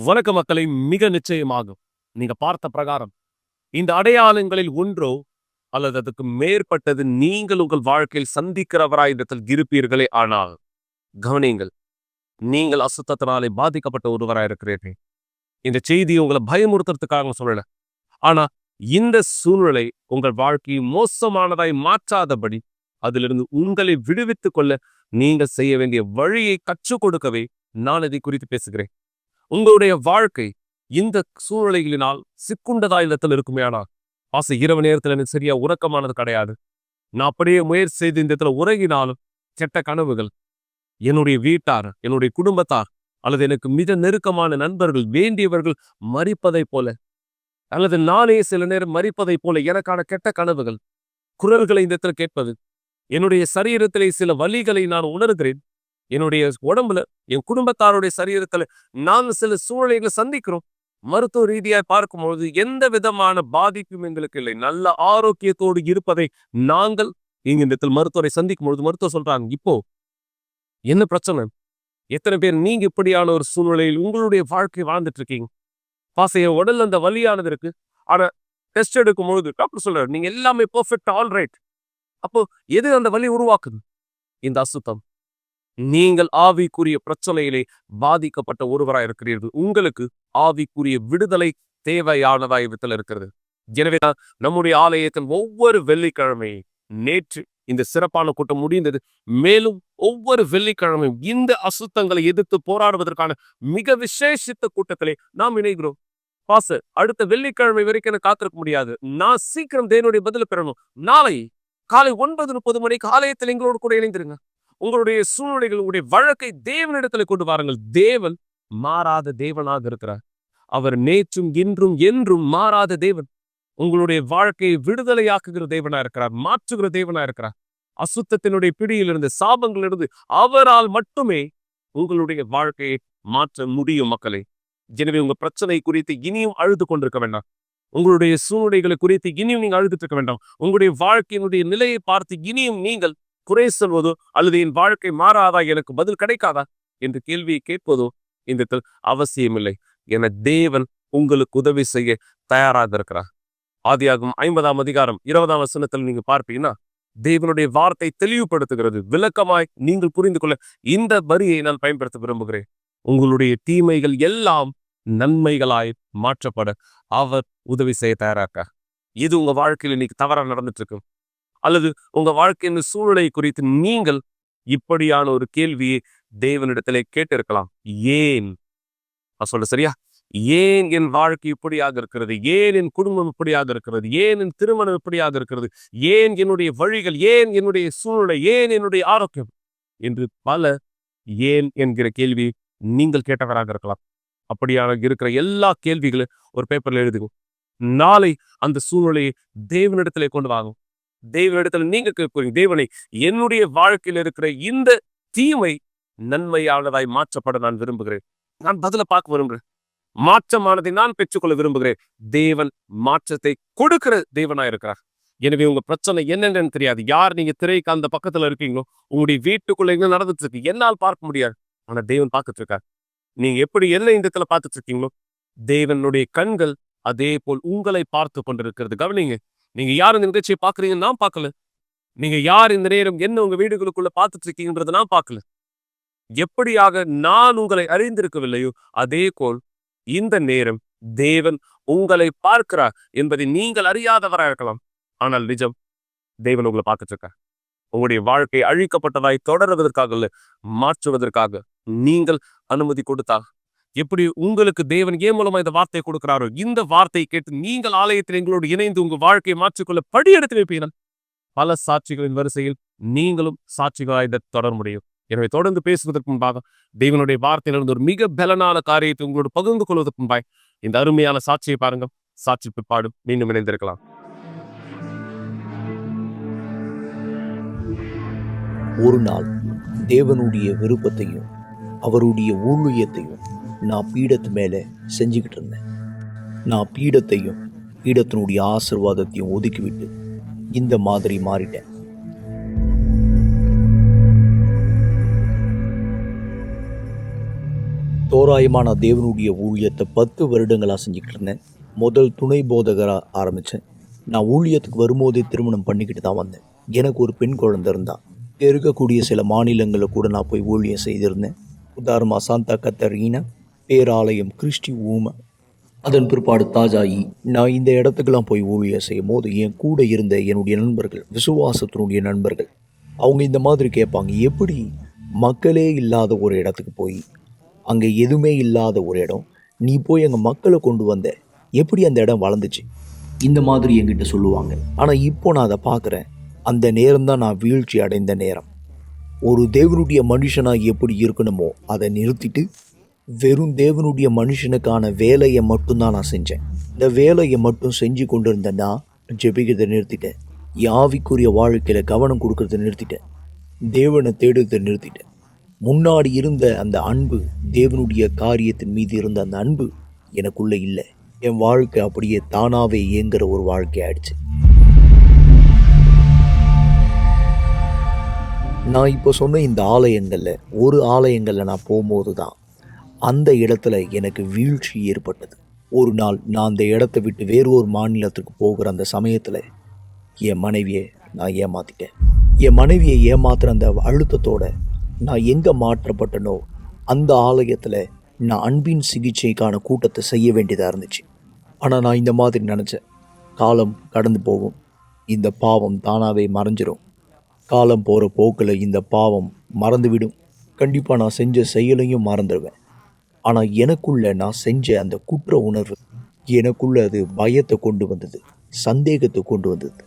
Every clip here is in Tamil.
வணக்க மக்களை மிக நிச்சயமாகும். நீங்க பார்த்த பிரகாரம் இந்த அடையாளங்களில் ஒன்றோ அல்லது அதுக்கு மேற்பட்டது நீங்கள் உங்கள் வாழ்க்கையில் சந்திக்கிறவராய் இடத்தில் இருப்பீர்களே. ஆனால் கவனியுங்கள், நீங்கள் அசுத்தத்தினாலே பாதிக்கப்பட்ட ஒருவராய் இருக்கிறீர்கள். இந்த செய்தியை உங்களை பயமுறுத்துறதுக்காக சொல்லல. ஆனா இந்த சூழ்நிலை உங்கள் வாழ்க்கையை மோசமானதாய் மாற்றாதபடி அதிலிருந்து உங்களை விடுவித்துக் கொள்ள நீங்கள் செய்ய வேண்டிய வழியை கற்றுக் கொடுக்கவே நான் இதை குறித்து பேசுகிறேன். உங்களுடைய வாழ்க்கை இந்த சூழ்நிலைகளினால் சிக்குண்டதா இல்லத்தில் இருக்குமே. ஆனால் இரவு நேரத்தில் எனக்கு சரியா உறக்கமானது கிடையாது. நான் அப்படியே முயற்சி செய்து இந்த இடத்துல உறங்கினாலும் கெட்ட கனவுகள், என்னுடைய வீட்டார், என்னுடைய குடும்பத்தார் அல்லது எனக்கு மிக நெருக்கமான நண்பர்கள், வேண்டியவர்கள் மறிப்பதை போல அல்லது நானே சில நேரம் மறிப்பதை போல எனக்கான கெட்ட கனவுகள், குரல்களை இந்த இடத்துல கேட்பது, என்னுடைய சரீரத்திலே சில வலிகளை நான் உணர்கிறேன். என்னுடைய உடம்புல, என் குடும்பத்தாருடைய சரீரத்துல நான் சில சூழ்நிலைகளை சந்திக்கிறோம். மருத்துவ ரீதியாக பார்க்கும்பொழுது எந்த விதமான பாதிப்பும் எங்களுக்கு இல்லை. நல்ல ஆரோக்கியத்தோடு இருப்பதை நாங்கள் இங்க இந்த மருத்துவரை சந்திக்கும் பொழுது மருத்துவர் சொல்றாங்க, இப்போ என்ன பிரச்சனை? எத்தனை பேர் நீங்க இப்படியான ஒரு சூழ்நிலையில் உங்களுடைய வாழ்க்கை வாழ்ந்துட்டு இருக்கீங்க? என் உடல் அந்த வலியானது இருக்கு. ஆனா டெஸ்ட் எடுக்கும் பொழுது டாக்டர் சொல்றாரு, நீங்க எல்லாமே பெர்ஃபெக்ட், ஆல் ரைட். அப்போ எது அந்த வலி உருவாக்குது? இந்த அசுத்தம். நீங்கள் ஆவிக்குரிய பிரச்சனையிலே பாதிக்கப்பட்ட ஒருவராய் இருக்கிறீர்கள். உங்களுக்கு ஆவிக்குரிய விடுதலை தேவையானதாய் விதத்தில் இருக்கிறது. எனவே நம்முடைய ஆலயத்தின் ஒவ்வொரு வெள்ளிக்கிழமையும், நேற்று இந்த சிறப்பான கூட்டம் முடிந்தது. மேலும் ஒவ்வொரு வெள்ளிக்கிழமையும் இந்த அசுத்தங்களை எதிர்த்து போராடுவதற்கான மிக விசேஷித்த கூட்டத்திலே நாம் இணைகிறோம். அடுத்த வெள்ளிக்கிழமை வரைக்கும் காத்திருக்க முடியாது. நான் சீக்கிரம் தேவனுடைய பதில் பெறணும். நாளை காலை 9:30 மணிக்கு ஆலயத்தில் எங்களோடு கூட இணைந்திருங்க. உங்களுடைய சூழ்நிலைகள், உங்களுடைய வழக்கை தேவனிடத்துல கொண்டு வாருங்கள். தேவன் மாறாத தேவனாக இருக்கிறார். அவர் நேற்றும் இன்றும் என்றும் மாறாத தேவன். உங்களுடைய வாழ்க்கையை விடுதலையாக்குகிற தேவனா இருக்கிறார், மாற்றுகிற தேவனா இருக்கிறார். அசுத்தத்தினுடைய பிடியிலிருந்து, சாபங்களிலிருந்து அவரால் மட்டுமே உங்களுடைய வாழ்க்கையை மாற்ற முடியும் மக்களே. எனவே உங்க பிரச்சனை குறித்து இனியும் அழுது கொண்டிருக்க வேண்டாம். உங்களுடைய சூழ்நிலைகளை குறித்து இனியும் நீங்க அழுதுட்டு இருக்க வேண்டாம். உங்களுடைய வாழ்க்கையினுடைய நிலையை பார்த்து இனியும் நீங்கள் குறை சொல்வதோ அல்லது என் வாழ்க்கை மாறாதா, எனக்கு பதில் கிடைக்காதா என்று கேள்வியை கேட்பதோ இந்த அவசியமில்லை. என தேவன் உங்களுக்கு உதவி செய்ய தயாராக இருக்கிறார். ஆதியாகமம் 50ஆம் அதிகாரம் 20ஆம் வசனத்தில் நீங்க பார்ப்பீங்கன்னா தேவனுடைய வார்த்தை தெளிவுபடுத்துகிறது. விளக்கமாய் நீங்கள் புரிந்து கொள்ள இந்த வரியை நான் பயன்படுத்த விரும்புகிறேன். உங்களுடைய தீமைகள் எல்லாம் நன்மைகளாய் மாற்றப்பட அவர் உதவி செய்ய தயாராக. இது உங்க வாழ்க்கையில் இன்னைக்கு தவறா நடந்துட்டு இருக்கு அல்லது உங்க வாழ்க்கையின் சூழ்நிலை குறித்து நீங்கள் இப்படியான ஒரு கேள்வியை தேவனிடத்திலே கேட்டிருக்கலாம். ஏன் சொல்ல சரியா? ஏன் என் வாழ்க்கை இப்படியாக இருக்கிறது? ஏன் என் குடும்பம் இப்படியாக இருக்கிறது? ஏன் என் திருமணம் இப்படியாக இருக்கிறது? ஏன் என்னுடைய வழிகள்? ஏன் என்னுடைய சூழ்நிலை? ஏன் என்னுடைய ஆரோக்கியம் என்று பல ஏன் என்கிற கேள்வி நீங்கள் கேட்டவராக இருக்கலாம். அப்படியாக இருக்கிற எல்லா கேள்விகளும் ஒரு பேப்பர்ல எழுதுகும். நாளை அந்த சூழ்நிலையை தேவனிடத்திலே கொண்டு வாங்கும். தேவனிடத்துல நீங்க கேட்கிறீங்க, தேவனை, என்னுடைய வாழ்க்கையில் இருக்கிற இந்த தீமை நன்மையானதாய் மாற்றப்பட நான் விரும்புகிறேன். நான் பதில பார்க்க விரும்புகிறேன். மாற்றமானதை நான் பெற்றுக்கொள்ள விரும்புகிறேன். தேவன் மாற்றத்தை கொடுக்கிற தேவனா இருக்கிறார். எனவே உங்க பிரச்சனை என்னென்னு தெரியாது. யார் நீங்க திரைக்கு அந்த பக்கத்துல இருக்கீங்களோ, உங்களுடைய வீட்டுக்குள்ள என்ன நடந்துட்டு இருக்கு என்னால் பார்க்க முடியாது. ஆனா தேவன் பார்த்துட்டு இருக்கார். நீங்க எப்படி என்ன இந்த இடத்துல பார்த்துட்டு இருக்கீங்களோ, தேவனுடைய கண்கள் அதே போல் உங்களை பார்த்து கொண்டிருக்கிறது. கவனிங்க, நீங்க யார் இந்த நிகழ்ச்சியை பாக்குறீங்கன்னு நான் பார்க்கல. நீங்க யார் இந்த நேரம் என்ன உங்க வீடுகளுக்குள்ள பார்த்துட்டு இருக்கீங்கன்றத நான் பார்க்கல. எப்படியாக நான் உங்களை அறிந்திருக்கவில்லையோ அதே போல் இந்த நேரம் தேவன் உங்களை பார்க்கிறார் என்பதை நீங்கள் அறியாதவராக இருக்கலாம். ஆனால் நிஜம், தேவன் உங்களை பார்த்துட்டு இருக்கார். உங்களுடைய வாழ்க்கை அழிக்கப்பட்டதாய் தொடர்வதற்காக இல்ல, மாற்றுவதற்காக நீங்கள் அனுமதி கொடுத்தால் எப்படி உங்களுக்கு தேவன் ஏன் மூலமா இந்த வார்த்தையை கொடுக்கிறாரோ, இந்த வார்த்தையை கேட்டு நீங்கள் ஆலயத்தில் எங்களோடு இணைந்து உங்க வாழ்க்கையை மாற்றிக்கொள்ள படியெடுத்து வைப்பீர்கள். பல சாட்சிகளின் வரிசையில் நீங்களும் சாட்சிகளாய் தொடர முடியும். எனவே தொடர்ந்து பேசுவதற்கு முன்பாக தேவனுடைய வார்த்தையிலிருந்து ஒரு மிக பலனான காரியத்தை உங்களோடு பகிர்ந்து கொள்வதற்கு முன்பாய் இந்த அருமையான சாட்சியை பாருங்க. சாட்சி பிற்பாடு மீண்டும் இணைந்திருக்கலாம். ஒரு நாள் தேவனுடைய விருப்பத்தையும் அவருடைய ஊழியத்தையும் நான் பீடத்து மேலே செஞ்சுக்கிட்டு இருந்தேன். நான் பீடத்தையும் பீடத்தினுடைய ஆசீர்வாதத்தையும் ஒதுக்கிவிட்டு இந்த மாதிரி மாறிட்டேன். தோராயமாக நான் தேவனுடைய ஊழியத்தை 10 வருடங்களாக செஞ்சுக்கிட்டு இருந்தேன். முதல் துணை போதகராக ஆரம்பித்தேன். நான் ஊழியத்துக்கு வரும்போதே திருமணம் பண்ணிக்கிட்டு தான் வந்தேன். எனக்கு ஒரு பெண் குழந்தை இருந்தா. இருக்கக்கூடிய சில மாநிலங்களில் கூட நான் போய் ஊழியம் செய்திருந்தேன். உதாரணமாக சாந்தா கத்தரீனா, பேராலயம், கிறிஸ்டி ஊமை, அதன் பிற்பாடு தாஜாயி. நான் இந்த இடத்துக்கெல்லாம் போய் ஊழியம் செய்யும் போது என் கூட இருந்த என்னுடைய நண்பர்கள், விசுவாசத்தினுடைய நண்பர்கள், அவங்க இந்த மாதிரி கேட்பாங்க, எப்படி மக்களே இல்லாத ஒரு இடத்துக்கு போய், அங்கே எதுவுமே இல்லாத ஒரு இடம், நீ போய் அங்கே மக்களை கொண்டு வந்த, எப்படி அந்த இடம் வளர்ந்துச்சு, இந்த மாதிரி என்கிட்ட சொல்லுவாங்க. ஆனால் இப்போ நான் அதை பார்க்குறேன். அந்த நேரம்தான் நான் வீழ்ச்சி அடைந்த நேரம். ஒரு தேவனுடைய மனுஷனாக எப்படி இருக்கணுமோ அதை நிறுத்திட்டு வெறும் தேவனுடைய மனுஷனுக்கான வேலையை மட்டும்தான் நான் செஞ்சேன். இந்த வேலையை மட்டும் செஞ்சு கொண்டு இருந்தேன்னா ஜெபிக்கிறதை நிறுத்திட்டேன். ஆவிக்குரிய வாழ்க்கையில் கவனம் கொடுக்கறத நிறுத்திட்டேன். தேவனை தேடுறதை நிறுத்திட்டேன். முன்னாடி இருந்த அந்த அன்பு, தேவனுடைய காரியத்தின் மீது இருந்த அந்த அன்பு எனக்குள்ளே இல்லை. என் வாழ்க்கை அப்படியே தானாகவே இயங்குகிற ஒரு வாழ்க்கை ஆயிடுச்சு. நான் இப்போ சொன்ன இந்த ஆலயங்களில் ஒரு ஆலயங்களில் நான் போகும்போது தான் அந்த இடத்துல எனக்கு வீழ்ச்சி ஏற்பட்டது. ஒரு நாள் நான் அந்த இடத்த விட்டு வேறு ஒரு மாநிலத்துக்கு போகிற அந்த சமயத்தில் என் மனைவியை நான் ஏமாற்றிட்டேன். என் மனைவியை ஏமாத்துகிற அந்த அழுத்தத்தோடு நான் எங்கே மாற்றப்பட்டனோ அந்த ஆலயத்தில் நான் அன்பின் சிகிச்சைக்கான கூட்டத்தை செய்ய வேண்டியதாக இருந்துச்சு. ஆனால் நான் இந்த மாதிரி நினச்சேன், காலம் கடந்து போகும், இந்த பாவம் தானாகவே மறைஞ்சிரும், காலம் போகிற போக்கில் இந்த பாவம் மறந்துவிடும், கண்டிப்பாக நான் செஞ்ச செயலையும் மறந்துடுவேன். ஆனால் எனக்குள்ளே நான் செஞ்ச அந்த குற்ற உணர்வு எனக்குள்ளே அது பயத்தை கொண்டு வந்தது, சந்தேகத்தை கொண்டு வந்தது,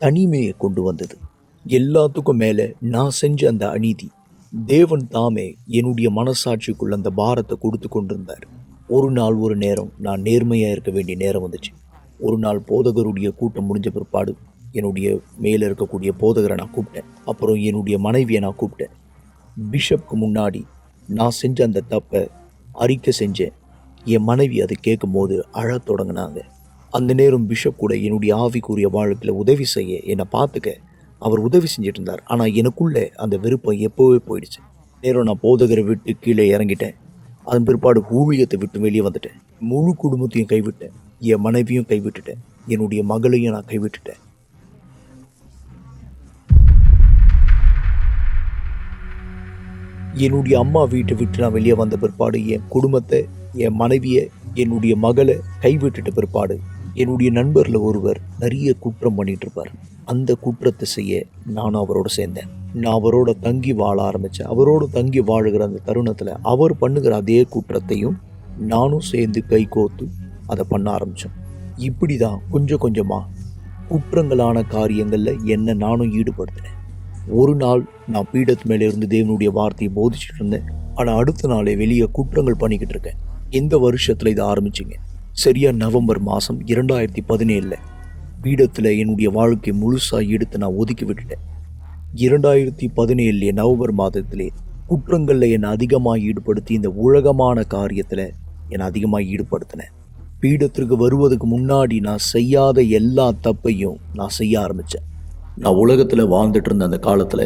தனிமையை கொண்டு வந்தது. எல்லாத்துக்கும் மேலே நான் செஞ்ச அந்த அநீதி தேவன் தாமே என்னுடைய மனசாட்சிக்குள்ள அந்த பாரத்தை கொடுத்து கொண்டிருந்தார். ஒரு நாள் ஒரு நேரம் நான் நேர்மையாக இருக்க வேண்டிய நேரம் வந்துச்சு. ஒரு நாள் போதகருடைய கூட்டம் முடிஞ்ச பிற்பாடு என்னுடைய மேலே இருக்கக்கூடிய போதகரை நான் கூப்பிட்டேன். அப்புறம் என்னுடைய மனைவியை நான் கூப்பிட்டேன். பிஷப்க்கு முன்னாடி நான் செஞ்ச அந்த தப்பை அறிக்கை செஞ்சேன். என் மனைவி அதை கேட்கும் போது அழத் தொடங்கினாங்க. அந்த நேரம் பிஷப் கூட என்னுடைய ஆவிக்குரிய வாழ்க்கையில் உதவி செய்ய, என்னை பார்த்துக்க அவர் உதவி செஞ்சுட்டு இருந்தார். ஆனால் எனக்குள்ளே அந்த விருப்பம் எப்போவே போயிடுச்சு. நேரம் நான் போதகரை விட்டு கீழே இறங்கிட்டேன். அதன் பிற்பாடு ஊழியத்தை விட்டு வெளியே வந்துட்டேன். முழு குடும்பத்தையும் கைவிட்டேன். என் மனைவியும் கைவிட்டுட்டேன். என்னுடைய மகளையும் நான் கைவிட்டுட்டேன். என்னுடைய அம்மா வீட்டை விட்டு நான் வெளியே வந்த பிற்பாடு என் குடும்பத்தை, என் மனைவியை, என்னுடைய மகளை கைவிட்டுட்ட பிற்பாடு என்னுடைய நண்பரில் ஒருவர் நிறைய குற்றம் பண்ணிட்டு இருப்பார். அந்த குற்றத்தை செய்ய நானும் அவரோடு சேர்ந்தேன். நான் அவரோட தங்கி வாழ ஆரம்பித்தேன். அவரோடு தங்கி வாழுகிற அந்த தருணத்தில் அவர் பண்ணுகிற அதே குற்றத்தையும் நானும் சேர்ந்து கை கோர்த்து அதை பண்ண ஆரம்பித்தோம். இப்படி தான் கொஞ்சம் கொஞ்சமாக குற்றங்களான காரியங்களில் என்னை நானும் ஈடுபடுத்தினேன். ஒரு நாள் நான் பீடத்து மேலே இருந்து தேவனுடைய வார்த்தையை போதிச்சுட்டு இருந்தேன். ஆனால் அடுத்த நாளே வெளியே குற்றங்கள் பண்ணிக்கிட்டு இருக்கேன். எந்த வருஷத்தில் இதை ஆரம்பிச்சிங்க? சரியாக நவம்பர் மாதம் 2017 பீடத்தில் என்னுடைய வாழ்க்கை முழுசாக எடுத்து நான் ஒதுக்கி விட்டுட்டேன். 2017 நவம்பர் மாதத்திலே குற்றங்களில் என்னை அதிகமாக ஈடுபடுத்தி இந்த உலகமான காரியத்தில் என்னை அதிகமாக ஈடுபடுத்தினேன். பீடத்திற்கு வருவதுக்கு முன்னாடி நான் செய்யாத எல்லா தப்பையும் நான் செய்ய ஆரம்பித்தேன். நான் உலகத்தில் வாழ்ந்துட்டு இருந்த அந்த காலத்தில்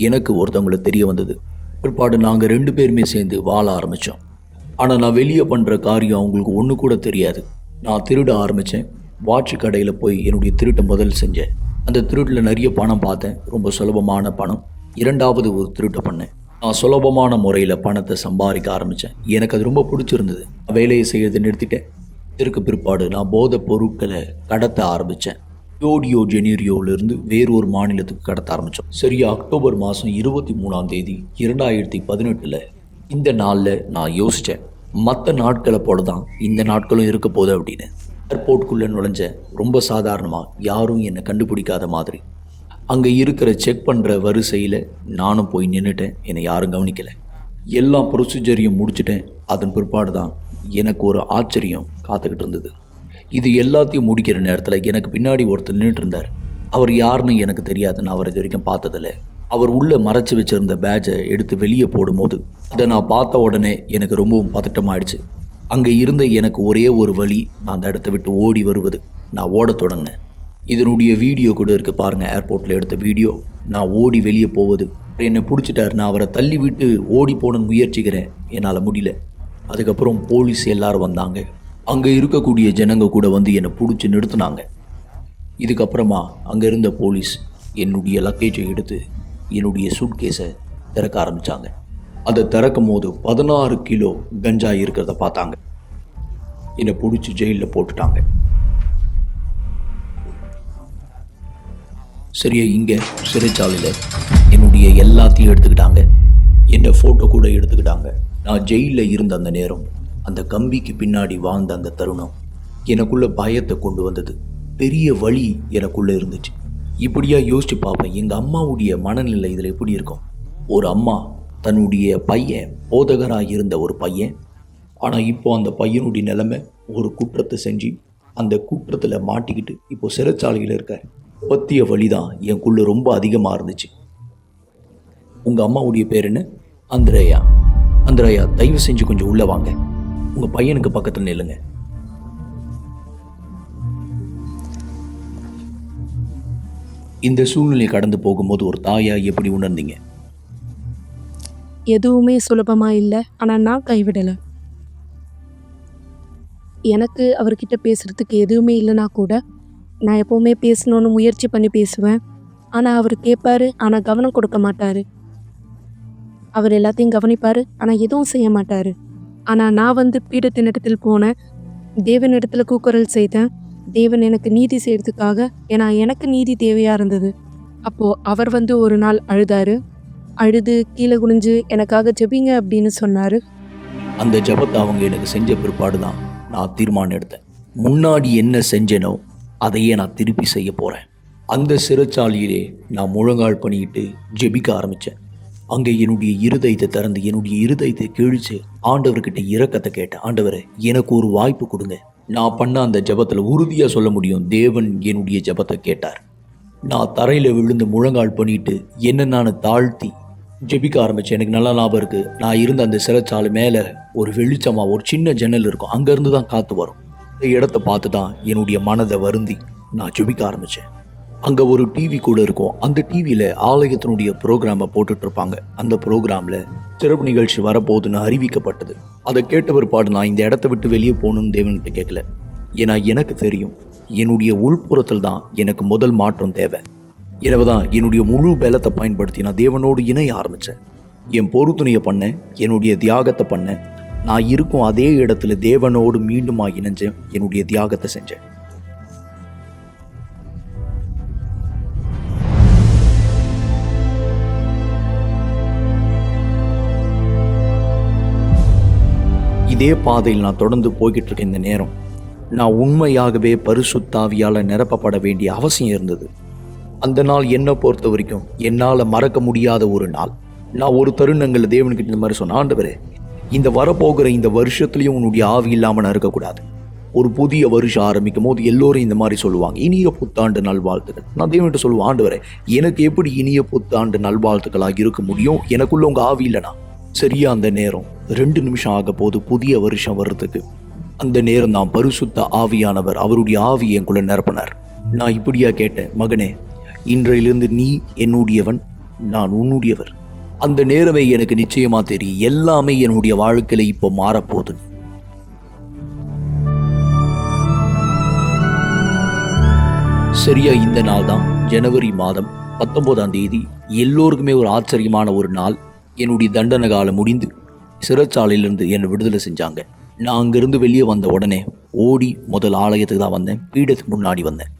எனக்கு ஒருத்தவங்களை தெரிய வந்தது. பிற்பாடு நாங்கள் 2 பேருமே சேர்ந்து வாழ ஆரம்பித்தோம். ஆனால் நான் வெளியே பண்ணுற காரியம் அவங்களுக்கு ஒன்று கூட தெரியாது. நான் திருட ஆரம்பித்தேன். வாட்சி கடையில் போய் என்னுடைய திருட்டை முதல் செஞ்சேன். அந்த திருட்டில் நிறைய பணம் பார்த்தேன், ரொம்ப சுலபமான பணம். 2வது ஒரு திருட்டை பண்ணேன். நான் சுலபமான முறையில் பணத்தை சம்பாதிக்க ஆரம்பித்தேன். எனக்கு அது ரொம்ப பிடிச்சிருந்தது. வேலையை செய்யறதை நிறுத்திட்டேன். இதற்கு பிற்பாடு நான் போதைப் பொருட்களை கடத்த ஆரம்பித்தேன். ரியோடியோ ஜெனீரியோவிலிருந்து வேறு ஒரு மாநிலத்துக்கு கடத்த ஆரம்பித்தோம். சரியா அக்டோபர் மாதம் 23ஆம் தேதி 2018 இந்த நாளில் நான் யோசித்தேன், மற்ற நாட்களை போல தான் இந்த நாட்களும் இருக்க போகுது அப்படின்னு. ஏர்போர்ட்டுக்குள்ளே நுழைஞ்சேன். ரொம்ப சாதாரணமாக, யாரும் என்னை கண்டுபிடிக்காத மாதிரி. அங்கே இருக்கிற செக் பண்ணுற வரிசையில் நானும் போய் நின்றுட்டேன். என்னை யாரும் கவனிக்கலை. எல்லா ப்ரொசீஜரையும் முடிச்சுட்டேன். அதன் பிற்பாடு தான் எனக்கு ஒரு ஆச்சரியம் காத்துக்கிட்டு இருந்தது. இது எல்லாத்தையும் முடிக்கிற நேரத்தில் எனக்கு பின்னாடி ஒருத்தர் நின்றுட்டு இருந்தார். அவர் யாருன்னு எனக்கு தெரியாது. நான் அவரை இது வரைக்கும் பார்த்ததில்லை. அவர் உள்ளே மறைச்சி வச்சுருந்த பேட்சை எடுத்து வெளியே போடும்போது அதை நான் பார்த்த உடனே எனக்கு ரொம்பவும் பதட்டமாயிடுச்சு. அங்கே இருந்த எனக்கு ஒரே ஒரு வழி, நான் அந்த இடத்த விட்டு ஓடி வருவது. நான் ஓடத் தொடங்கினேன். இதனுடைய வீடியோ கூட இருக்குது பாருங்கள், ஏர்போர்ட்டில் எடுத்த வீடியோ. நான் ஓடி வெளியே போவது. என்னை பிடிச்சிட்டார். நான் அவரை தள்ளி விட்டு ஓடி போன முயற்சிக்கிறேன். என்னால் முடியல. அதுக்கப்புறம் போலீஸ் எல்லாரும் வந்தாங்க. அங்கே இருக்கக்கூடிய ஜனங்க கூட வந்து என்னை பிடிச்சி நிறுத்தினாங்க. இதுக்கப்புறமா அங்கே இருந்த போலீஸ் என்னுடைய லக்கேஜை எடுத்து என்னுடைய சூட்கேஸை திறக்க ஆரம்பித்தாங்க. அதை திறக்கும் போது 16 கிலோ கஞ்சா இருக்கிறத பார்த்தாங்க. என்னை பிடிச்சி ஜெயிலில் போட்டுட்டாங்க. சரியா இங்கே சிறைச்சாலையில் என்னுடைய எல்லாத்தையும் எடுத்துக்கிட்டாங்க. என்னை ஃபோட்டோ கூட எடுத்துக்கிட்டாங்க. நான் ஜெயிலில் இருந்த அந்த நேரம், அந்த கம்பிக்கு பின்னாடி வாழ்ந்த அந்த தருணம் எனக்குள்ள பயத்தை கொண்டு வந்தது. பெரிய வலி எனக்குள்ளே இருந்துச்சு. இப்படியா யோசிச்சு பார்ப்பேன், எங்கள் அம்மாவுடைய மனநிலை இதில் எப்படி இருக்கும்? ஒரு அம்மா தன்னுடைய பையன் போதகராக இருந்த ஒரு பையன், ஆனால் இப்போ அந்த பையனுடைய நிலைமை ஒரு குற்றத்தை செஞ்சு அந்த குற்றத்தில் மாட்டிக்கிட்டு இப்போ சிறைச்சாலையில் இருக்க பத்திய வழி தான் எனக்குள்ள ரொம்ப அதிகமாக இருந்துச்சு. உங்கள் அம்மாவுடைய பேர் என்ன? அந்திரேயா. அந்திரேயா, தயவு செஞ்சு கொஞ்சம் உள்ளே வாங்க. உங்கள் பையனுக்கு பக்கத்தில் நில்லுங்க. இந்த சூழ்நிலை கடந்து போகும்போது ஒரு தாயா எப்படி உணர்ந்தீங்க? எதுவுமே சுலபமா இல்லை, ஆனால் நான் கைவிடலை. எனக்கு அவர்கிட்ட பேசுறதுக்கு எதுவுமே இல்லைனா கூட நான் எப்போவுமே பேசணும்னு முயற்சி பண்ணி பேசுவேன். ஆனால் அவர் கேட்பாரு, ஆனால் கவனம் கொடுக்க மாட்டார். அவர் எல்லாத்தையும் கவனிப்பார், ஆனால் எதுவும் செய்ய மாட்டார். ஆனால் நான் வந்து பீடத்தினிடத்தில் போனேன், தேவனிடத்தில் கூக்குரல் செய்தேன். தேவன் எனக்கு நீதி செய்யறதுக்காக, ஏன்னா எனக்கு நீதி தேவையாக இருந்தது. அப்போது அவர் வந்து ஒரு நாள் அழுது கீழே குனிஞ்சு எனக்காக ஜெபிங்க அப்படின்னு சொன்னார். அந்த ஜெபத்தை அவங்க எனக்கு செஞ்ச பிற்பாடு தான் நான் தீர்மானம் எடுத்தேன். முன்னாடி என்ன செஞ்சேனோ அதையே நான் திருப்பி செய்ய போகிறேன். அந்த சிறைச்சாலையிலே நான் முழங்கால் பண்ணிக்கிட்டு ஜெபிக்க ஆரம்பித்தேன். அங்கே என்னுடைய இருதயத்தை திறந்து என்னுடைய இருதயத்தை கிழிச்சு ஆண்டவர்கிட்ட இரக்கத்தை கேட்டேன். ஆண்டவரே, எனக்கு ஒரு வாய்ப்பு கொடுங்க. நான் பண்ண அந்த ஜெபத்தில் உறுதியாக சொல்ல முடியும், தேவன் என்னுடைய ஜெபத்தை கேட்டார். நான் தரையில் விழுந்து முழங்கால் பண்ணிட்டு என்ன நான் தாழ்த்தி ஜெபிக்க ஆரம்பித்தேன். எனக்கு நல்லா ஞாபகம் இருக்குது, நான் இருந்த அந்த சிறைச்சாலை மேலே ஒரு வெளிச்சமாக ஒரு சின்ன ஜன்னல் இருக்கும், அங்கேருந்து தான் காற்று வரும். இந்த இடத்த பார்த்து தான் என்னுடைய மனதை வருந்தி நான் ஜெபிக்க ஆரம்பித்தேன். அங்கே ஒரு டிவி கூட இருக்கும். அந்த டிவியில் ஆலயத்தினுடைய ப்ரோக்ராமை போட்டுட்ருப்பாங்க. அந்த ப்ரோக்ராமில் சிறப்பு நிகழ்ச்சி வரப்போகுதுன்னு அறிவிக்கப்பட்டது. அதை கேட்ட பிற்பாடு நான் இந்த இடத்த விட்டு வெளியே போகணுன்னு தேவன்கிட்ட கேட்கல. ஏன்னா எனக்கு தெரியும், என்னுடைய உள்புறத்தில் தான் எனக்கு முதல் மாற்றம் தேவை. எனவே தான் என்னுடைய முழு பலத்தை பயன்படுத்தி நான் தேவனோடு இணைய ஆரம்பித்தேன். என் பொறுத்துணையை பண்ணேன், என்னுடைய தியாகத்தை பண்ணேன். நான் இருக்கும் அதே இடத்துல தேவனோடு மீண்டுமா இணைஞ்சேன், என்னுடைய தியாகத்தை செஞ்சேன். இதே பாதையில் நான் தொடர்ந்து போய்கிட்டு இருக்க இந்த நேரம், நான் உண்மையாகவே பரிசுத்தாவியால் நிரப்பப்பட வேண்டிய அவசியம் இருந்தது. அந்த நாள் என்னை பொறுத்த வரைக்கும் என்னால் மறக்க முடியாத ஒரு நாள். நான் ஒரு தருணங்களில் தேவனுக்கிட்ட இந்த மாதிரி சொன்னேன், ஆண்டவரே, இந்த வரப்போகிற இந்த வருஷத்துலேயும் உன்னுடைய ஆவி இல்லாமல் நான் இருக்கக்கூடாது. ஒரு புதிய வருஷம் ஆரம்பிக்கும் போது எல்லோரும் இந்த மாதிரி சொல்லுவாங்க, இனிய புத்தாண்டு நல்வாழ்த்துக்கள். நான் தேவன்கிட்ட சொல்லுவேன், ஆண்டவரே, எனக்கு எப்படி இனிய புத்தாண்டு நல்வாழ்த்துக்களாக இருக்க முடியும்? எனக்குள்ள உங்கள் ஆவி இல்லைனா. சரியா அந்த நேரம் 2 நிமிஷம் ஆக போது புதிய வருஷம் வர்றதுக்கு. அந்த நேரம் தான் பரிசுத்த ஆவியானவர் அவருடைய ஆவி எனக்குள்ள நிரப்பினார். நான் இப்படியா கேட்டேன், மகனே, இன்றையிலிருந்து நீ என்னுடையவன், நான் உன்னுடையவர். அந்த நேரமே எனக்கு நிச்சயமா தெரியும், எல்லாமே என்னுடைய வாழ்க்கையில இப்போ மாறப்போகுது. சரியா இந்த நாள் தான் ஜனவரி மாதம் 19ஆம் தேதி. எல்லோருக்குமே ஒரு ஆச்சரியமான ஒரு நாள். என்னுடைய தண்டனை காலம் முடிந்து சிறைச்சாலையிலிருந்து என்னை விடுதலை செஞ்சாங்க. நான் அங்கிருந்து வெளியே வந்த உடனே ஓடி முதல் ஆலயத்துக்கு தான் வந்தேன், பீடத்துக்கு முன்னாடி வந்தேன்.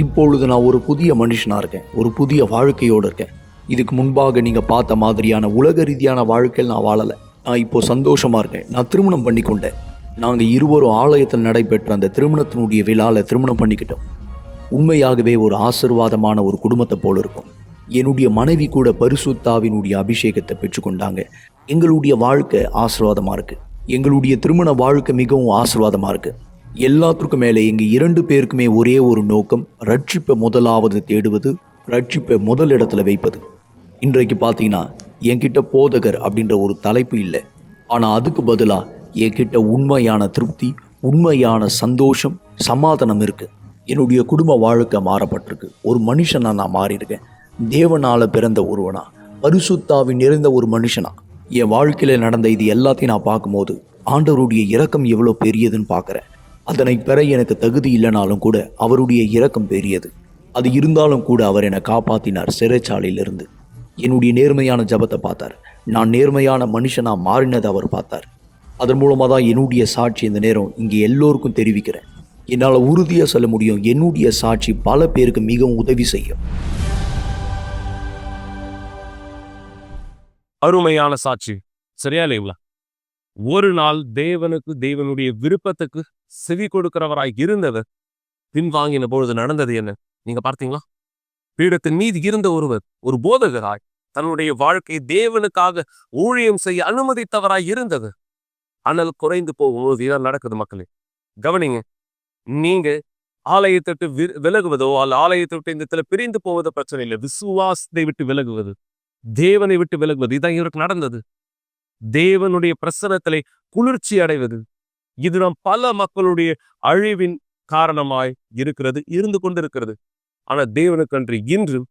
இப்பொழுது நான் ஒரு புதிய மனுஷனாக இருக்கேன், ஒரு புதிய வாழ்க்கையோடு இருக்கேன். இதுக்கு முன்பாக நீங்கள் பார்த்த மாதிரியான உலக ரீதியான வாழ்க்கையில் நான் வாழலை. நான் இப்போ சந்தோஷமாக இருக்கேன். நான் திருமணம் பண்ணி கொண்டேன். நாங்கள் இருவரும் ஆலயத்தில் நடைபெற்ற அந்த திருமணத்தினுடைய விழாவில் திருமணம் பண்ணிக்கிட்டோம். உண்மையாகவே ஒரு ஆசீர்வாதமான ஒரு குடும்பத்தை போல இருக்கும். என்னுடைய மனைவி கூட பரிசுத்தாவினுடைய அபிஷேகத்தை பெற்றுக்கொண்டாங்க. எங்களுடைய வாழ்க்கை ஆசீர்வாதமாக இருக்குது. எங்களுடைய திருமண வாழ்க்கை மிகவும் ஆசீர்வாதமாக இருக்குது. எல்லாத்துக்கும் மேலே எங்கள் 2 பேருக்குமே ஒரே ஒரு நோக்கம், ரட்சிப்பை முதலாவது தேடுவது, ரட்சிப்பை முதல் இடத்துல வைப்பது. இன்றைக்கு பார்த்தீங்கன்னா என்கிட்ட போதகர் அப்படின்ற ஒரு தலைப்பு இல்லை. ஆனால் அதுக்கு பதிலாக என்கிட்ட உண்மையான திருப்தி, உண்மையான சந்தோஷம், சமாதானம் இருக்குது. என்னுடைய குடும்ப வாழ்க்கை மாறப்பட்டிருக்கு. ஒரு மனுஷனா நான் மாறியிருக்கேன். தேவனால் பிறந்த ஒருவனா, பரிசுத்தாவின் நிறைந்த ஒரு மனுஷனா என் வாழ்க்கையில் நடந்த இது எல்லாத்தையும் நான் பார்க்கும்போது ஆண்டவருடைய இரக்கம் எவ்வளோ பெரியதுன்னு பார்க்குறேன். அதனை பெற எனக்கு தகுதி இல்லைனாலும் கூட அவருடைய இரக்கம் பெரியது. அது இருந்தாலும் கூட அவர் என்னை காப்பாற்றினார் சிறைச்சாலையிலிருந்து. என்னுடைய நேர்மையான ஜபத்தை பார்த்தார். நான் நேர்மையான மனுஷனாக மாறினதை அவர் பார்த்தார். அதன் மூலமாக தான் என்னுடைய சாட்சி இந்த நேரம் இங்கே எல்லோருக்கும் தெரிவிக்கிறேன். என்னால் உறுதியாக சொல்ல முடியும், என்னுடைய சாட்சி பல பேருக்கு மிகவும் உதவி செய்யும். அருமையான சாட்சி, சரியா இல்லைங்களா? ஒரு நாள் தேவனுக்கு, தேவனுடைய விருப்பத்துக்கு செவி கொடுக்கிறவராய் இருந்தவர் பின்வாங்கின பொழுது நடந்தது என்ன நீங்க பார்த்தீங்களா? பீடத்தின் மீது இருந்த ஒருவர் ஒரு போதகராய் தன்னுடைய வாழ்க்கை தேவனுக்காக ஊழியம் செய்ய அனுமதித்தவராய் இருந்தது. அனல் குறைந்து போகும்போது இதான் நடக்குது மக்களே. கவனிங்க, நீங்க ஆலயத்தை விட்டு விலகுவதோ அல்ல ஆலயத்தை விட்டு இந்த இடத்துல பிரிந்து போவதோ பிரச்சனை இல்லை. விசுவாசத்தை விட்டு விலகுவது, தேவனை விட்டு விலகுவது, இதான் இவருக்கு நடந்தது. தேவனுடைய பிரசன்னத்திலே குளிர்ச்சி அடைவது, இதுதான் பல மக்களுடைய அழிவின் காரணமாய் இருந்து கொண்டிருக்கிறது. ஆனா தேவனுக்கன்று இன்றும்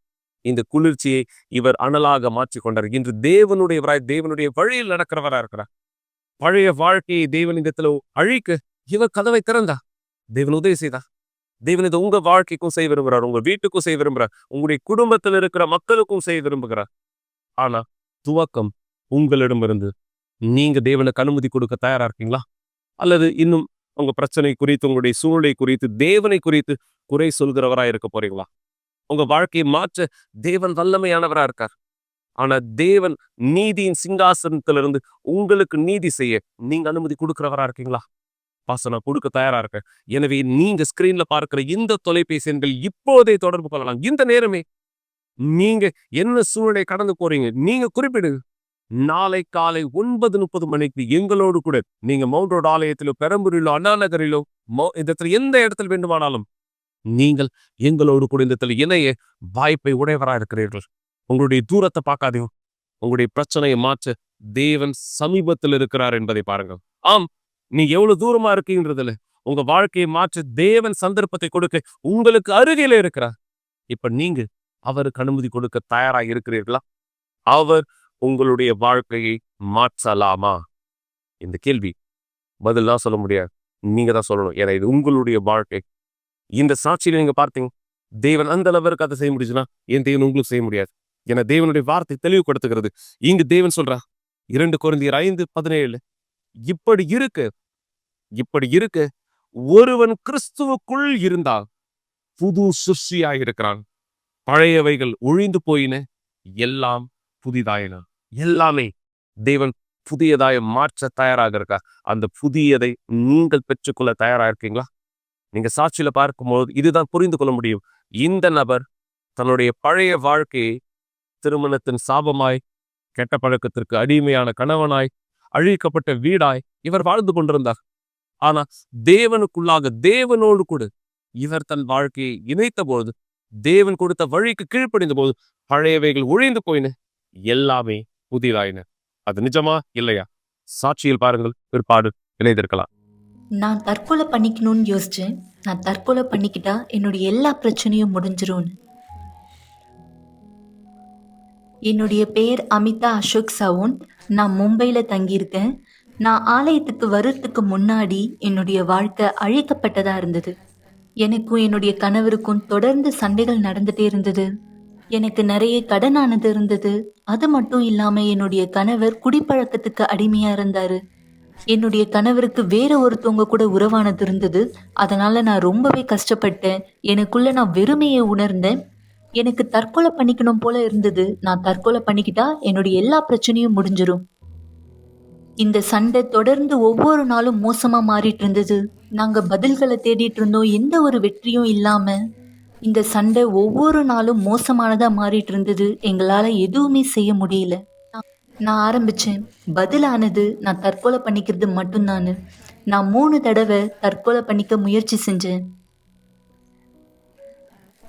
இந்த குளிர்ச்சியை இவர் அனலாக மாற்றிக்கொண்டார். இன்று தேவனுடைய வழியில் நடக்கிறவரா இருக்கிறார். பழைய வாழ்க்கையை தேவன் இந்த இடத்துல அழிக்க இவர் கதவை திறந்தா. தேவன் உதவி செய்தா. தேவன் இதை உங்க வாழ்க்கைக்கும் செய்ய விரும்புகிறார், உங்க வீட்டுக்கும் செய்ய விரும்புகிறார், உங்களுடைய குடும்பத்தில் இருக்கிற மக்களுக்கும் செய்ய விரும்புகிறார். ஆனா துவக்கம் உங்களிடமிருந்து. நீங்க தேவனுக்கு அனுமதி கொடுக்க தயாரா இருக்கீங்களா? அல்லது இன்னும் உங்க பிரச்சனை குறித்து, உங்களுடைய சூழ்நிலை குறித்து, தேவனை குறித்து குறை சொல்கிறவரா இருக்க போறீங்களா? உங்க வாழ்க்கையை மாற்ற தேவன் வல்லமையானவரா இருக்கார். ஆனா தேவன் நீதியின் சிங்காசனத்திலிருந்து உங்களுக்கு நீதி செய்ய நீங்க அனுமதி கொடுக்கிறவரா இருக்கீங்களா? பாசனா கொடுக்க தயாரா இருக்க. எனவே நீங்க ஸ்கிரீன்ல பார்க்கிற இந்த தொலைபேசி எண்கள் இப்போதே தொடர்பு கொள்ளலாம். இந்த நேரமே நீங்க என்ன சூழ்நிலை கடந்து போறீங்க நீங்க குறிப்பிடுங்க. நாளை காலை 9:30 மணிக்கு எங்களோடு கூட நீங்க மவுண்ட் ரோட் ஆலயத்திலோ, பெரம்பூரிலோ, அண்ணா நகரிலோ, எந்த இடத்தில் வேண்டுமானாலும் நீங்கள் எங்களோடு கூட இந்த இணைய வாய்ப்பை உடையவரா இருக்கிறீர்கள். உங்களுடைய தூரத்தை பார்க்காதீங்க. உங்களுடைய பிரச்சனையை மாற்ற தேவன் சமீபத்தில் இருக்கிறார் என்பதை பாருங்கள். ஆம், நீ எவ்வளவு தூரமா இருக்கீங்கன்றதுல உங்க வாழ்க்கையை மாற்ற தேவன் சந்தர்ப்பத்தை கொடுக்க உங்களுக்கு அருகில இருக்கிறார். இப்ப நீங்க அவருக்கு அனுமதி கொடுக்க தயாராக இருக்கிறீர்களா? அவர் உங்களுடைய வாழ்க்கையை மாற்றலாமா? இந்த கேள்வி பதில் தான் சொல்ல முடியாது, நீங்க தான் சொல்லணும். ஏன்னா இது உங்களுடைய வாழ்க்கை. இந்த சாட்சியில நீங்க பார்த்தீங்க, தேவன் அந்த அளவிற்கு அதை செய்ய முடியுதுன்னா என் தேவன் உங்களுக்கு செய்ய முடியாது. ஏன்னா தேவனுடைய வார்த்தை தெளிவுபடுத்துகிறது. இங்கு தேவன் சொல்றா 2 கொரிந்தியர் 5:17, இப்படி இருக்க ஒருவன் கிறிஸ்துவுக்குள் இருந்தால் புது சிருஷ்டியாய் இருக்கிறான். பழையவைகள் ஒழிந்து போயின, எல்லாம் புதிதாயின. எல்லாமே தேவன் புதியதாய் மாற்ற தயாராக இருக்கா. அந்த புதியதை நீங்கள் பெற்றுக்கொள்ள தயாரா இருக்கீங்களா? நீங்க சாட்சியில பார்க்கும்போது இதுதான் புரிந்து கொள்ள முடியும். இந்த நபர் தன்னுடைய பழைய வாழ்க்கையை திருமணத்தின் சாபமாய், கெட்ட பழக்கத்திற்கு அடிமையான கணவனாய், அழிக்கப்பட்ட வீடாய் இவர் வாழ்ந்து கொண்டிருந்தார். ஆனா தேவனுக்குள்ளாக தேவனோடு கூட இவர் தன் வாழ்க்கையை இணைத்த போது, தேவன் கொடுத்த வழிக்கு கீழ்ப்படிந்த போது பழையவைகள் ஒழிந்து போயின, எல்லாமே புதிதாயின. அது நிஜமா இல்லையா? சாட்சியில் பாருங்கள், பிற்பாடு இணைந்திருக்கலாம். நான் தற்கொலை பண்ணிக்கணும்னு யோசிச்சேன். நான் தற்கொலை பண்ணிக்கிட்டா என்னுடைய எல்லா பிரச்சனையும் முடிஞ்சிரும்னு. என்னுடைய பெயர் அமிதா அசோக் சவுன். நான் மும்பையில் தங்கியிருக்கேன். நான் ஆலயத்துக்கு வர்றதுக்கு முன்னாடி என்னுடைய வாழ்க்கை அழிக்கப்பட்டதா இருந்தது. எனக்கும் என்னுடைய கணவருக்கும் தொடர்ந்து சண்டைகள் நடந்துட்டே இருந்தது. எனக்கு நிறைய கடனானது இருந்தது. அது மட்டும் இல்லாம என்னுடைய கணவர் குடிப்பழக்கத்துக்கு அடிமையா இருந்தாரு. என்னுடைய கணவருக்கு வேற ஒருத்தவங்க கூட உறவானது இருந்தது. அதனால நான் ரொம்பவே கஷ்டப்பட்டேன். எனக்குள்ள நான் வெறுமையை உணர்ந்தேன். எனக்கு தற்கொலை பண்ணிக்கணும் போல இருந்தது. நான் தற்கொலை பண்ணிக்கிட்டா என்னுடைய எல்லா பிரச்சனையும் முடிஞ்சிரும். இந்த சண்டை தொடர்ந்து ஒவ்வொரு நாளும் மோசமா மாறிட்டு இருந்தது. நாங்க பதில்களை தேடிட்டு இருந்தோம், எந்த ஒரு வெற்றியும் இல்லாம. இந்த சண்டை ஒவ்வொரு நாளும் மோசமானதா மாறிட்டு இருந்தது. எங்களால எதுவுமே செய்ய முடியல. நான் ஆரம்பிச்சேன். பதிலானது நான் தற்கொலை பண்ணிக்கிறது மட்டும்தான். நான் 3 தடவை தற்கொலை பண்ணிக்க முயற்சி செஞ்சேன்.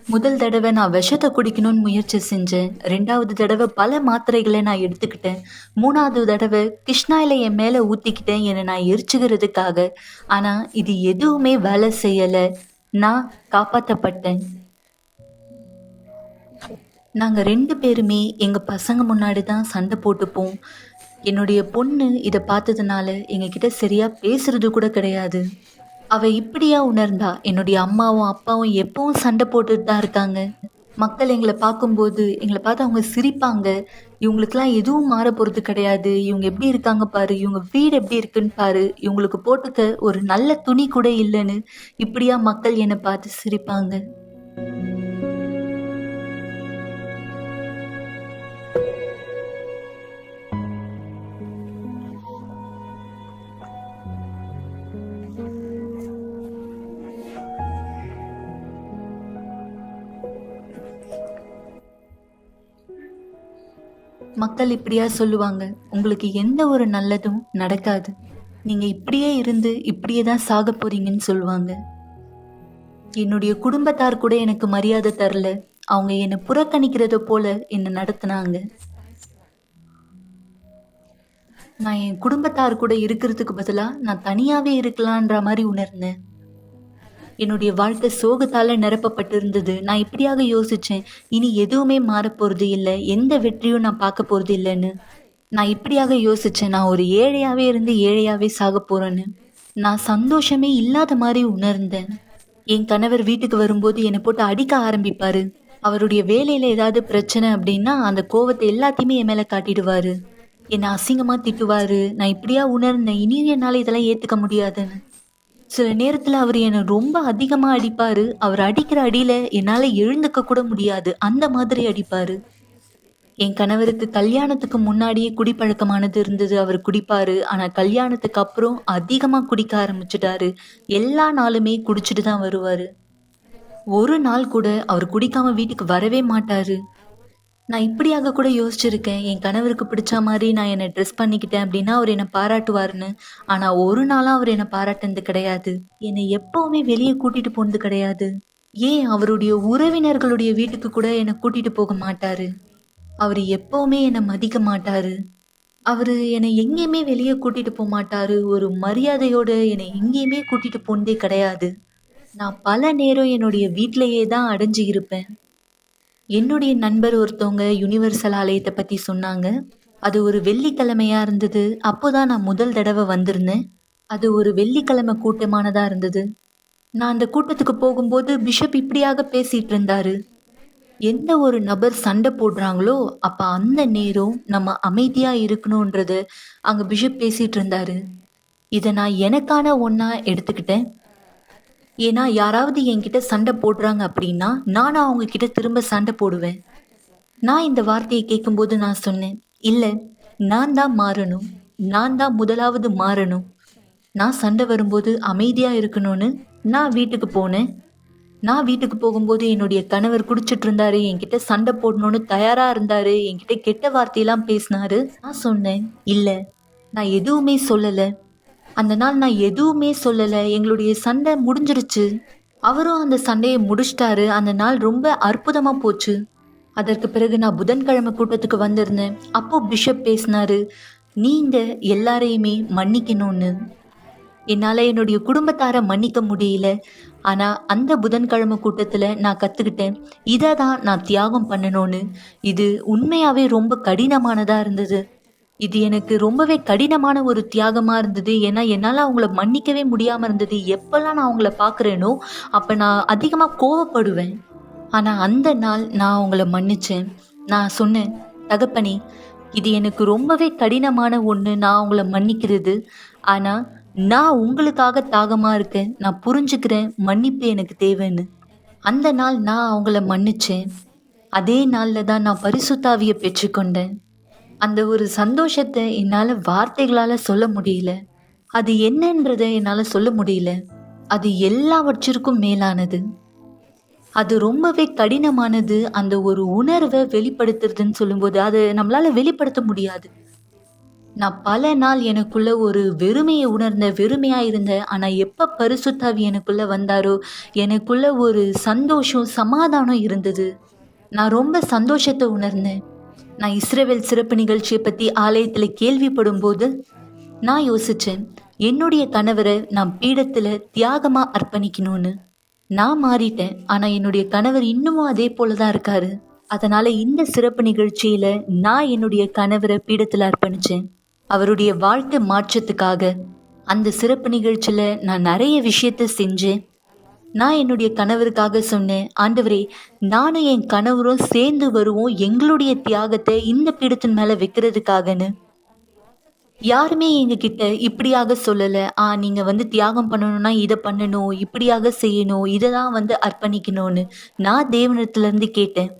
முதல் தடவை நான் விஷத்தை குடிக்கணும்னு முயற்சி செஞ்சேன். 2வது தடவை பல மாத்திரைகளை நான் எடுத்துக்கிட்டேன். 3வது தடவை கிருஷ்ணாயில என் மேலே ஊற்றிக்கிட்டேன், என்னை நான் எரிச்சுக்கிறதுக்காக. ஆனால் இது எதுவுமே வேலை செய்யலை. நான் காப்பாற்றப்பட்டேன். நாங்கள் 2 பேருமே எங்கள் பசங்க முன்னாடி தான் சண்டை போட்டுப்போம். என்னுடைய பொண்ணு இதை பார்த்ததுனால எங்ககிட்ட சரியாக பேசுறது கூட கிடையாது. அவள் இப்படியா உணர்ந்தா? என்னுடைய அம்மாவும் அப்பாவும் எப்பவும் சண்டை போட்டுட்டு தான் இருக்காங்க. மக்கள் எங்களை பார்க்கும்போது எங்களை பார்த்து அவங்க சிரிப்பாங்க. இவங்களுக்கெல்லாம் எதுவும் மாற போகிறது கிடையாது, இவங்க எப்படி இருக்காங்க பாரு, இவங்க வீடு எப்படி இருக்குன்னு பாரு, இவங்களுக்கு போட்டுக்க ஒரு நல்ல துணி கூட இல்லைன்னு இப்படியா மக்கள் என்னை பார்த்து சிரிப்பாங்க. மக்கள் இப்படியா சொல்லுவாங்க, உங்களுக்கு எந்த ஒரு நல்லதும் நடக்காது, நீங்க இப்படியே இருந்து இப்படியே தான் சாக போறீங்கன்னு சொல்லுவாங்க. என்னுடைய குடும்பத்தார் கூட எனக்கு மரியாதை தரல. அவங்க என்னை புறக்கணிக்கிறத போல என்னை நடத்தினாங்க. நான் என் குடும்பத்தார் கூட இருக்கிறதுக்கு பதிலா நான் தனியாவே இருக்கலான்ற மாதிரி உணர்ந்தேன். என்னுடைய வாழ்க்கை சோகத்தால நிரப்பப்பட்டிருந்தது. நான் இப்படியாக யோசிச்சேன், இனி எதுவுமே மாறப்போறது இல்லை, எந்த வெற்றியும் நான் பார்க்க போறது இல்லைன்னு. நான் இப்படியாக யோசிச்சேன், நான் ஒரு ஏழையாவே இருந்து ஏழையாவே சாக போறேன்னு. நான் சந்தோஷமே இல்லாத மாதிரி உணர்ந்தேன். என் கணவர் வீட்டுக்கு வரும்போது என்னை போட்டு அடிக்க ஆரம்பிப்பாரு. அவருடைய வேலையில ஏதாவது பிரச்சனை அப்படின்னா அந்த கோவத்தை எல்லாத்தையுமே என் மேல காட்டிடுவாரு. என்னை அசிங்கமா திட்டுவாரு. நான் இப்படியா உணர்ந்தேன், இனியும் என்னால இதெல்லாம் ஏத்துக்க முடியாதுன்னு. சில நேரத்துல அவர் என்னை ரொம்ப அதிகமா அடிப்பாரு. அவர் அடிக்கிற அடியில என்னால எழுந்துக்க கூட முடியாது, அந்த மாதிரி அடிப்பாரு. என் கணவருக்கு கல்யாணத்துக்கு முன்னாடியே குடிப்பழக்கமானது இருந்தது. அவர் குடிப்பாரு. ஆனா கல்யாணத்துக்கு அப்புறம் அதிகமா குடிக்க ஆரம்பிச்சுட்டாரு. எல்லா நாளுமே குடிச்சிட்டு தான் வருவாரு. ஒரு நாள் கூட அவர் குடிக்காம வீட்டுக்கு வரவே மாட்டாரு. நான் இப்படியாக கூட யோசிச்சிருக்கேன், என் கணவருக்கு பிடிச்ச மாதிரி நான் என்னை ட்ரெஸ் பண்ணிக்கிட்டேன் அப்படின்னா அவர் என்னை பாராட்டுவாருன்னு. ஆனால் ஒரு நாளாக அவர் என்னை பாராட்டினது கிடையாது. என்னை எப்போவுமே வெளியே கூட்டிகிட்டு போனது கிடையாது. ஏன் அவருடைய உறவினர்களுடைய வீட்டுக்கு கூட என்னை கூட்டிகிட்டு போக மாட்டாரு. அவர் எப்போவுமே என்னை மதிக்க மாட்டாரு. அவர் என்னை எங்கேயுமே வெளியே கூட்டிகிட்டு போக மாட்டாரு. ஒரு மரியாதையோடு என்னை எங்கேயுமே கூட்டிகிட்டு போனதே கிடையாது. நான் பல நேரம் என்னுடைய வீட்டிலையே தான் அடைஞ்சு இருப்பேன். என்னுடைய நண்பர் ஒருத்தவங்க யுனிவர்சல் ஆலயத்தை பற்றி சொன்னாங்க. அது ஒரு வெள்ளிக்கிழமையாக இருந்தது. அப்போதான் நான் முதல் தடவை வந்திருந்தேன். அது ஒரு வெள்ளிக்கிழமை கூட்டமானதாக இருந்தது. நான் அந்த கூட்டத்துக்கு போகும்போது பிஷப் இப்படியாக பேசிகிட்டு இருந்தாரு. எந்த ஒரு நபர் சண்டை போடுறாங்களோ அப்போ அந்த நேரம் நம்ம அமைதியாக இருக்கணுன்றது அங்கே பிஷப் பேசிகிட்டு இருந்தாரு. இதை நான் எனக்கான ஒன்றா எடுத்துக்கிட்டேன். ஏன்னா யாராவது என்கிட்ட சண்டை போடுறாங்க அப்படின்னா நானும் அவங்க கிட்ட திரும்ப சண்டை போடுவேன். நான் இந்த வார்த்தையை கேட்கும்போது நான் சொன்னேன், இல்லை, நான் தான் மாறணும், நான் தான் முதலாவது மாறணும். நான் சண்டை வரும்போது அமைதியாக இருக்கணும்னு நான் வீட்டுக்கு போனேன். நான் வீட்டுக்கு போகும்போது என்னுடைய கணவர் குடிச்சிட்டு இருந்தாரு, என்கிட்ட சண்டை போடணும்னு தயாராக இருந்தாரு, என்கிட்ட கெட்ட வார்த்தையெல்லாம் பேசினாரு. நான் சொன்னேன், இல்லை, நான் எதுவுமே சொல்லலை. அந்த நாள் நான் எதுவுமே சொல்லலை. எங்களுடைய சண்டை முடிஞ்சிருச்சு. அவரும் அந்த சண்டையை முடிச்சிட்டாரு. அந்த நாள் ரொம்ப அற்புதமாக போச்சு. அதற்கு பிறகு நான் புதன்கிழமை கூட்டத்துக்கு வந்திருந்தேன். அப்போ பிஷப் பேசினாரு, நீங்கள் எல்லாரையுமே மன்னிக்கணும்னு. என்னால் என்னுடைய குடும்பத்தாரை மன்னிக்க முடியல. ஆனால் அந்த புதன்கிழமை கூட்டத்தில் நான் கற்றுக்கிட்டேன், இதை தான் நான் தியாகம் பண்ணணும்னு. இது உண்மையாகவே ரொம்ப கடினமானதாக இருந்தது. இது எனக்கு ரொம்பவே கடினமான ஒரு தியாகமாக இருந்தது. ஏன்னா என்னால் அவங்கள மன்னிக்கவே முடியாமல் இருந்தது. எப்போல்லாம் நான் அவங்கள பார்க்குறேனோ அப்போ நான் அதிகமாக கோவப்படுவேன். ஆனால் அந்த நாள் நான் அவங்கள மன்னித்தேன். நான் சொன்னேன், தகப்பனே, இது எனக்கு ரொம்பவே கடினமான ஒன்று, நான் அவங்கள மன்னிக்கிறது. ஆனால் நான் உங்களுக்காக தாகமாக இருக்கேன், நான் புரிஞ்சுக்கிறேன், மன்னிப்பு எனக்கு தேவைன்னு. அந்த நாள் நான் அவங்கள மன்னித்தேன். அதே நாளில் தான் நான் பரிசுத்தாவியை பெற்றுக்கொண்டேன். அந்த ஒரு சந்தோஷத்தை என்னால் வார்த்தைகளால் சொல்ல முடியல. அது என்னன்றதை என்னால் சொல்ல முடியல. அது எல்லாவற்றிற்கும் மேலானது. அது ரொம்பவே கடினமானது. அந்த ஒரு உணர்வை வெளிப்படுத்துறதுன்னு சொல்லும்போது அதை நம்மளால் வெளிப்படுத்த முடியாது. நான் பல நாள் எனக்குள்ள ஒரு வெறுமையை உணர்ந்த, வெறுமையாக இருந்தேன். ஆனால் எப்போ பரிசுத்தாவி எனக்குள்ளே வந்தாரோ எனக்குள்ள ஒரு சந்தோஷம், சமாதானம் இருந்தது. நான் ரொம்ப சந்தோஷத்தை உணர்ந்தேன். நான் இஸ்ரவேல் சிறப்பு நிகழ்ச்சியை பற்றி ஆலயத்தில் கேள்விப்படும் போது நான் யோசித்தேன், என்னுடைய கணவரை நான் பீடத்தில் தியாகமாக அர்ப்பணிக்கணும்னு. நான் மாறிட்டேன், ஆனா என்னுடைய கணவர் இன்னமும் அதே போலதான் இருக்காரு. அதனால இந்த சிறப்பு நிகழ்ச்சியில நான் என்னுடைய கணவரை பீடத்துல அர்ப்பணிச்சேன். அவருடைய வாழ்க்கை மாற்றத்துக்காக அந்த சிறப்பு நிகழ்ச்சியில நான் நிறைய விஷயத்த செஞ்சேன். நான் என்னுடைய கணவருக்காக சொன்னேன், ஆண்டவரே, நானும் என் கணவரும் சேர்ந்து வருவோம் எங்களுடைய தியாகத்தை இந்த பீடத்தின் மேல வைக்கிறதுக்காகன்னு. யாருமே எங்ககிட்ட இப்படியாக சொல்லல. நீங்க தியாகம் பண்ணணும்னா இத பண்ணணும், இப்படியாக செய்யணும், இததான் அர்ப்பணிக்கணும்னு. நான் தேவனிடத்துல இருந்து கேட்டேன்.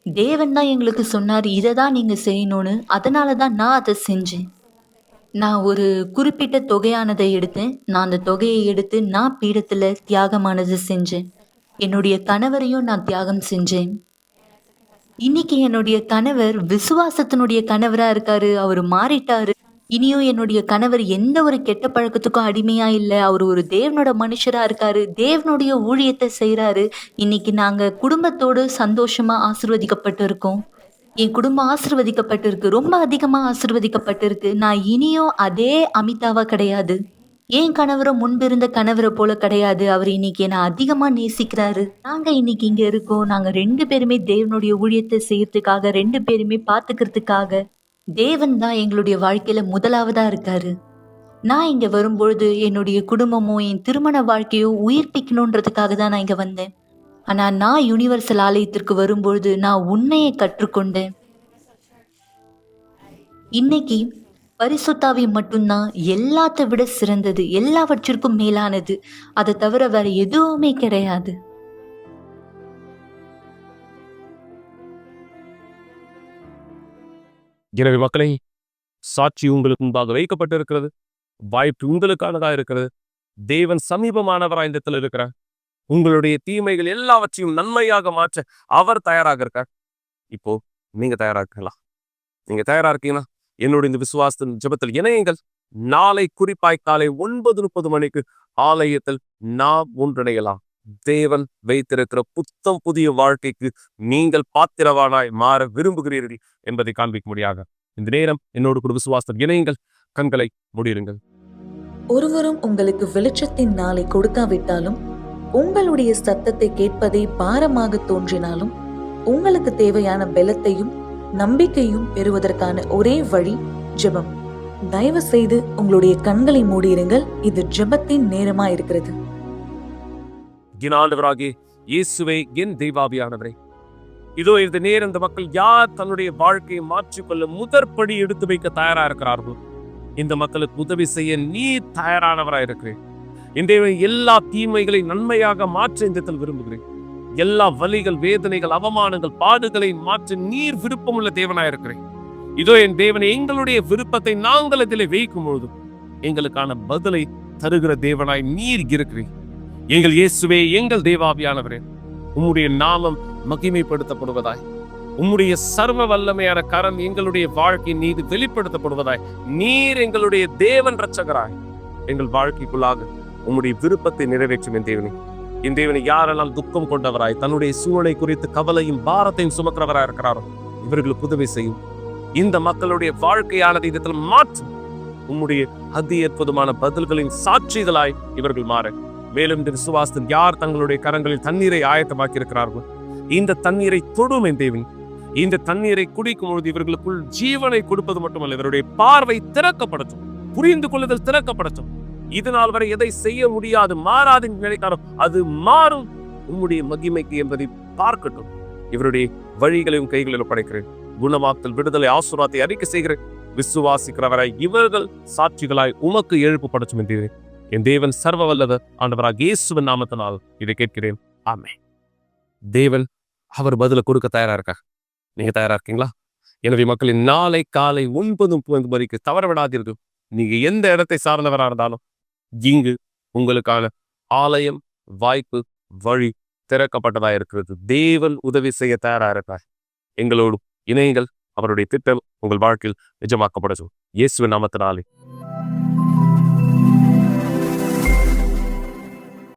தேவன் தான் எங்களுக்கு சொன்னாரு, இததான் நீங்க செய்யணும்னு. அதனால தான் நான் அத செஞ்சேன். நான் ஒரு குறிப்பிட்ட தொகையானதை எடுத்தேன். நான் அந்த தொகையை எடுத்து நான் பீடத்துல தியாகமானது செஞ்சேன். என்னுடைய கணவரையும் நான் தியாகம் செஞ்சேன். இன்னைக்கு என்னுடைய கணவர் விசுவாசத்தினுடைய கணவரா இருக்காரு. அவரு மாறிட்டாரு. இனியும் என்னுடைய கணவர் எந்த ஒரு கெட்ட பழக்கத்துக்கும் அடிமையா இல்ல. அவரு ஒரு தேவனோட மனுஷரா இருக்காரு. தேவனுடைய ஊழியத்தை செய்றாரு. இன்னைக்கு நாங்க குடும்பத்தோடு சந்தோஷமா ஆசீர்வதிக்கப்பட்டு இருக்கோம். என் குடும்பம் ஆசீர்வதிக்கப்பட்டிருக்கு. ரொம்ப அதிகமா ஆசீர்வதிக்கப்பட்டிருக்கு. நான் இனியும் அதே அமிதாவா கிடையாது. என் கணவரும் முன்பிருந்த கணவரை போல கிடையாது. அவர் இன்னைக்கு என்ன அதிகமா நேசிக்கிறாரு. நாங்க இன்னைக்கு இங்க இருக்கோம். நாங்க 2 பேருமே தேவனுடைய ஊழியத்தை செய்யறதுக்காக, 2 பேருமே பாத்துக்கிறதுக்காக தேவன் தான் எங்களுடைய வாழ்க்கையில முதலாவதா இருக்காரு. நான் இங்க வரும்பொழுது என்னுடைய குடும்பமும் என் திருமண வாழ்க்கையும் உயிர்ப்பிக்கணுன்றதுக்காக தான் நான் இங்க வந்தேன். ஆனா நான் யுனிவர்சல் ஆலயத்திற்கு வரும்பொழுது நான் உண்மையை கற்றுக்கொண்டேன். இன்னைக்கு பரிசுத்தாவி மட்டும்தான் எல்லாத்த விட சிறந்தது, எல்லாவற்றிற்கும் மேலானது. அதை தவிர வேற எதுவுமே கிடையாது. எனவே மக்களை, சாட்சி உங்களுக்கு முன்பாக வைக்கப்பட்டிருக்கிறது. வாய்ப்பு உங்களுக்கானதா இருக்கிறது. தேவன் சமீபமானவராய் இந்த இடத்துல இருக்கிறார். உங்களுடைய தீமைகள் எல்லாவற்றையும் நன்மையாக மாற்ற அவர் தயாராக இருக்கார். இப்போ நீங்க தயாரா இருக்கீங்களா? நீங்க தயாரா இருக்கீங்களா? என்னோட இந்த விசுவாசத்தின் ஜெபத்தில் இணையுங்கள். நாளை குறிப்பாய் காலை 9:30 மணிக்கு ஆலயத்தில் நாம் ஒன்றிணையலாம். தேவன் வைத்திருக்கிற புத்தம் புதிய வாழ்க்கைக்கு நீங்கள் பாத்திரவானாய் மாற விரும்புகிறீர்கள் என்பதை காண்பிக்க முடியாது. இந்த நேரம் என்னோடு கூட விசுவாசத்தில் இணையுங்கள். கண்களை மூடிருங்கள். ஒருவரும் உங்களுக்கு வெளிச்சத்தின் நாளை கொடுக்காவிட்டாலும், உங்களுடைய சத்தத்தை கேட்பதே பாரமாக தோன்றினாலும், உங்களுக்கு தேவையான பலத்தையும் நம்பிக்கையும் பெறுவதற்கான ஒரே வழி ஜெபம். தயவு செய்து உங்களுடைய கண்களை மூடியிருங்கள். இது ஜெபத்தின் நேரமா இருக்கிறது. ஆண்டவராகிய இயேசுவே, என் தெய்வாவியானவரே, இதோ இந்த நேரம் இந்த மக்கள் யார் தன்னுடைய வாழ்க்கையை மாற்றிக்கொள்ள முதற்படி எடுத்து வைக்க தயாரா இருக்கிறார்கள், இந்த மக்களுக்கு உதவி செய்ய நீ தயாரானவராக இருக்கிறேன். இந்த எல்லா தீமைகளை நன்மையாக மாற்ற இந்த விரும்புகிறேன். எல்லா வலிகள், வேதனைகள், அவமானங்கள், பாடுகளை மாற்ற நீர் விருப்பமுள்ள தேவனாய் இருக்கிறேன். இதோ என் தேவனை, எங்களுடைய விருப்பத்தை நாங்கள் இதில் வைக்கும் பொழுது எங்களுக்கான பதிலை தருகிற தேவனாய் நீர் இருக்கிறேன். எங்கள் இயேசுவே, எங்கள் தேவாவியானவரே, உம்முடைய நாமம் மகிமைப்படுத்தப்படுவதாய், உம்முடைய சர்வ வல்லமையான கரம் எங்களுடைய வாழ்க்கையின் மீது வெளிப்படுத்தப்படுவதாய், நீர் எங்களுடைய தேவன் இரட்சகராய் எங்கள் வாழ்க்கைக்குள்ளாக உம்முடைய விருப்பத்தை நிறைவேற்றும் என் தேவனை யாரெல்லாம் துக்கம் கொண்டவராய், தன்னுடைய சூழலை குறித்து கவலையும் பாரத்தையும் சுமக்கிறவராய் இருக்கிறாரோ இவர்களுக்கு உதவி செய்யும். இந்த மக்களுடைய வாழ்க்கையானது இடத்தில் மாற்றும். உம்முடைய அதி அற்புதமான பதில்களின் சாட்சிகளாய் இவர்கள் மாற, மேலும் இந்த விசுவாசத்தில் யார் தங்களுடைய கரங்களில் தண்ணீரை ஆயத்தமாக்கி இருக்கிறார்கள், இந்த தண்ணீரை தொடும் என் தேவன். இந்த தண்ணீரை குடிக்கும் பொழுது இவர்களுக்குள் ஜீவனை கொடுப்பது மட்டுமல்ல, இவருடைய பார்வை திறக்கப்படட்டும், புரிந்து கொள்ளுதல் திறக்கப்படட்டும். இதனால் வரை எதை செய்ய முடியாது, மாறாது நினைத்தாலும் அது மாறும் உம்முடைய மகிமைக்கு என்பதை பார்க்கட்டும். இவருடைய வழிகளையும் கைகளில் படைக்கிறேன். குணமாக்கல், விடுதலை, ஆசீர்வாதத்தை அறிக்கை செய்கிறேன். விசுவாசிக்கிறவராய் இவர்கள் சாட்சிகளாய் உமக்கு எழுப்பப்படட்டும் என்றேன். என் தேவன் சர்வ வல்லவர் ஆண்டவராக இயேசுவின் நாமத்தினால் இதை கேட்கிறேன். ஆமென். தேவன் அவர் பதில கொடுக்க தயாரா இருக்கா? நீங்க தயாரா இருக்கீங்களா? எனவே மக்களின் நாளை காலை 9:30 மணிக்கு தவற விடாதீர்கள். நீங்க எந்த இடத்தை சார்ந்தவராக இருந்தாலும் இங்கு உங்களுக்கான ஆலயம், வாய்ப்பு, வழி திறக்கப்பட்டதா இருக்கிறது. தேவன் உதவி செய்ய தயாரா இருக்கார். எங்களோடு இணையுங்கள். அவருடைய திட்டம் உங்கள் வாழ்க்கையில் நிஜமாக்கப்படட்டும். இயேசுவின் நாமத்தினாலே